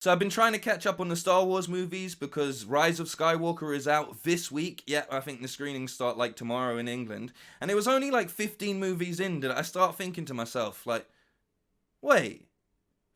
So I've been trying to catch up on the Star Wars movies because Rise of Skywalker is out this week. Yeah, I think the screenings start like tomorrow in England. And it was only like 15 movies in that I start thinking to myself, like, wait,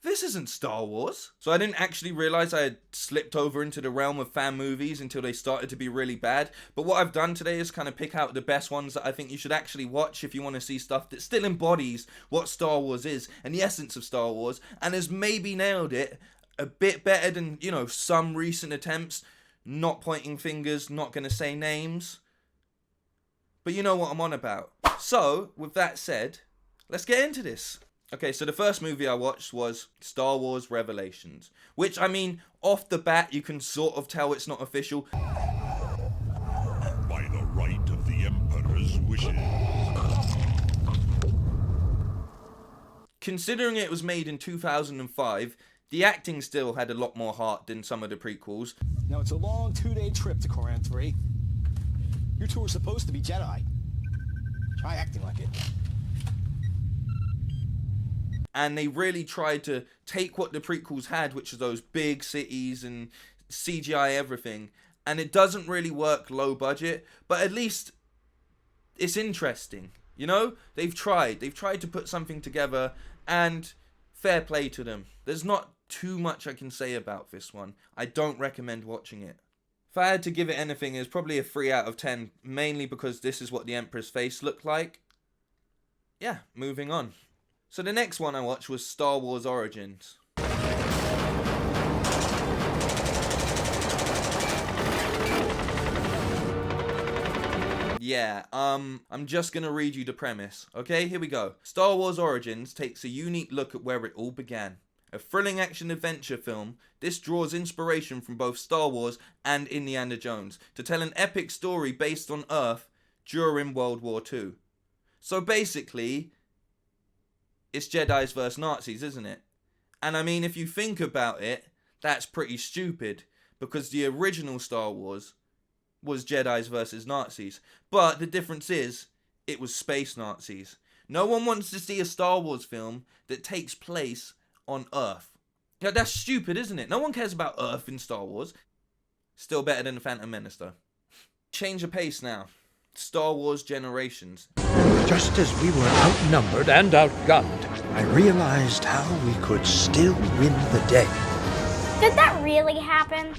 this isn't Star Wars. So I didn't actually realize I had slipped over into the realm of fan movies until they started to be really bad. But what I've done today is kind of pick out the best ones that I think you should actually watch if you want to see stuff that still embodies what Star Wars is and the essence of Star Wars and has maybe nailed it a bit better than, you know, some recent attempts. Not pointing fingers, not going to say names. But you know what I'm on about. So, with that said, let's get into this. Okay, so the first movie I watched was Star Wars Revelations. Which, I mean, off the bat, you can sort of tell it's not official. By the right of the Emperor's wishes. Considering it was made in 2005, the acting still had a lot more heart than some of the prequels. Now, it's a long 2-day trip to Koran 3. You two are supposed to be Jedi. Try acting like it. And they really tried to take what the prequels had, which is those big cities and CGI everything. And it doesn't really work low budget, but at least it's interesting. You know, they've tried to put something together, and fair play to them. There's not too much I can say about this one. I don't recommend watching it. If I had to give it anything, it's probably a 3 out of 10, mainly because this is what the Emperor's face looked like. Yeah, moving on. So the next one I watched was Star Wars Origins. Yeah, I'm just gonna read you the premise. Okay, here we go. Star Wars Origins takes a unique look at where it all began. A thrilling action-adventure film, this draws inspiration from both Star Wars and Indiana Jones to tell an epic story based on Earth during World War II. So basically, it's Jedis versus Nazis, isn't it? And I mean, if you think about it, that's pretty stupid, because the original Star Wars was Jedis versus Nazis. But the difference is, it was space Nazis. No one wants to see a Star Wars film that takes place on Earth. Yeah, that's stupid, isn't it? No one cares about Earth in Star Wars. Still better than the Phantom Menace, though. Change of pace now. Star Wars Generations. Just as we were outnumbered and outgunned, I realized how we could still win the day. Did that really happen?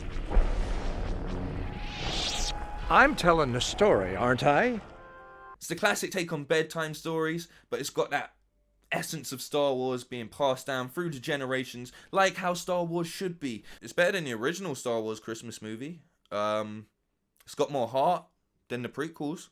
I'm telling the story, aren't I? It's the classic take on bedtime stories, but it's got that essence of Star Wars being passed down through the generations, like how Star Wars should be. It's better than the original Star Wars Christmas movie. It's got more heart than the prequels,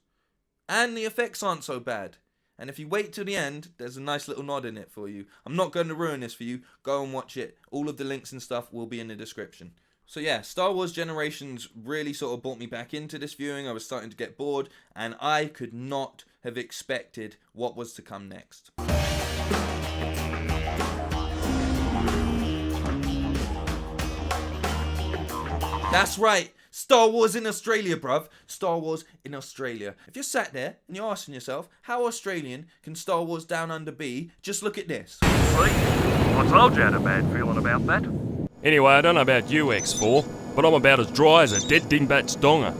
and the effects aren't so bad. And if you wait till the end, there's a nice little nod in it for you. I'm not going to ruin this for you. Go and watch it. All of the links and stuff will be in the description. So yeah, Star Wars Generations really sort of brought me back into this viewing. I was starting to get bored, and I could not have expected what was to come next. That's right, Star Wars in Australia, bruv. Star Wars in Australia. If you're sat there and you're asking yourself, how Australian can Star Wars Down Under be? Just look at this. See? I told you I had a bad feeling about that. Anyway, I don't know about you, X4, but I'm about as dry as a dead dingbat's donger.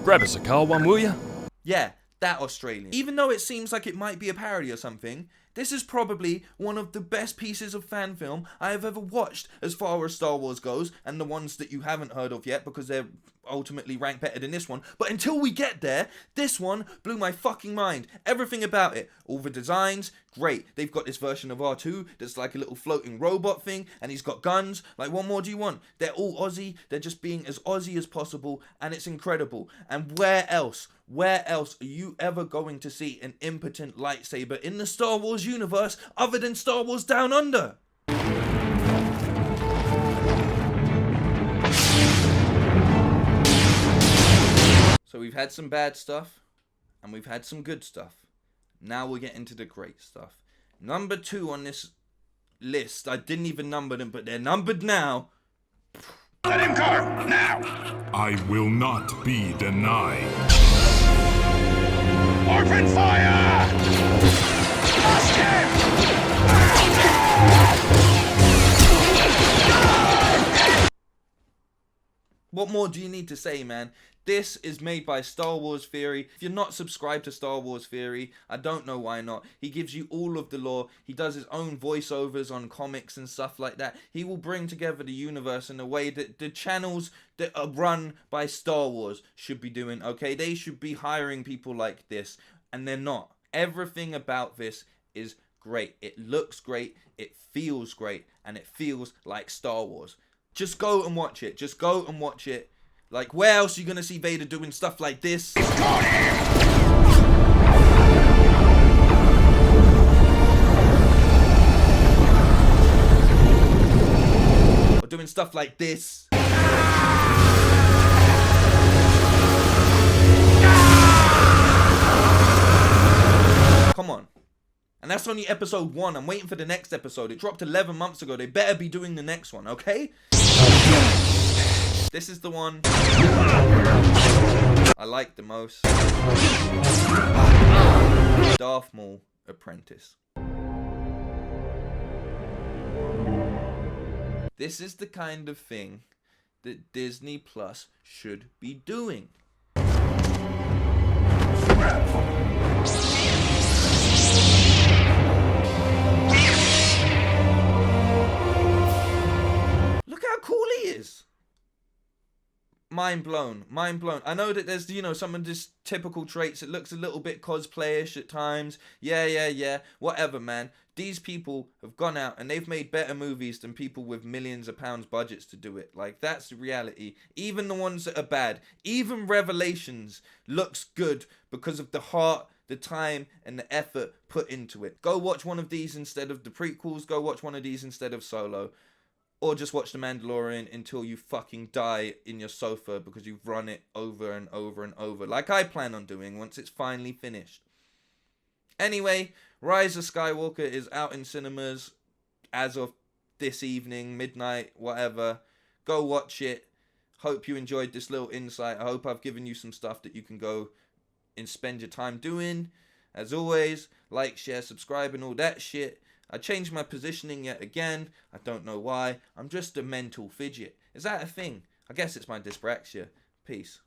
Grab us a cold one, will you? Yeah, that Australian. Even though it seems like it might be a parody or something, this is probably one of the best pieces of fan film I have ever watched as far as Star Wars goes, and the ones that you haven't heard of yet because they're ultimately ranked better than this one. But until we get there, this one blew my fucking mind. Everything about it. All the designs, great. They've got this version of R2 that's like a little floating robot thing, and he's got guns. Like, what more do you want? They're all Aussie. They're just being as Aussie as possible, and it's incredible. And where else are you ever going to see an impotent lightsaber in the Star Wars universe other than Star Wars Down Under? So we've had some bad stuff, and we've had some good stuff. Now we'll get into the great stuff. Number 2 on this list, I didn't even number them, but they're numbered now. Let him go, now! I will not be denied. Open fire! Blast him! What more do you need to say, man? This is made by Star Wars Theory. If you're not subscribed to Star Wars Theory, I don't know why not. He gives you all of the lore. He does his own voiceovers on comics and stuff like that. He will bring together the universe in a way that the channels that are run by Star Wars should be doing, okay? They should be hiring people like this, and they're not. Everything about this is great. It looks great, it feels great, and it feels like Star Wars. Just go and watch it. Just go and watch it. Like, where else are you gonna see Vader doing stuff like this? Or doing stuff like this? Come on. And that's only episode 1. I'm waiting for the next episode. It dropped 11 months ago. They better be doing the next one, okay? This is the one I like the most. Darth Maul Apprentice. This is the kind of thing that Disney Plus should be doing. Look how cool he is. Mind blown, mind blown. I know that there's, you know, some of this typical traits. It looks a little bit cosplayish at times. Yeah. Whatever, man. These people have gone out and they've made better movies than people with millions of pounds budgets to do it. Like, that's the reality. Even the ones that are bad. Even Revelations looks good because of the heart, the time, and the effort put into it. Go watch one of these instead of the prequels. Go watch one of these instead of Solo. Or just watch The Mandalorian until you fucking die in your sofa because you've run it over and over and over. Like I plan on doing once it's finally finished. Anyway, Rise of Skywalker is out in cinemas as of this evening, midnight, whatever. Go watch it. Hope you enjoyed this little insight. I hope I've given you some stuff that you can go and spend your time doing. As always, like, share, subscribe, and all that shit. I changed my positioning yet again. I don't know why. I'm just a mental fidget. Is that a thing? I guess it's my dyspraxia. Peace.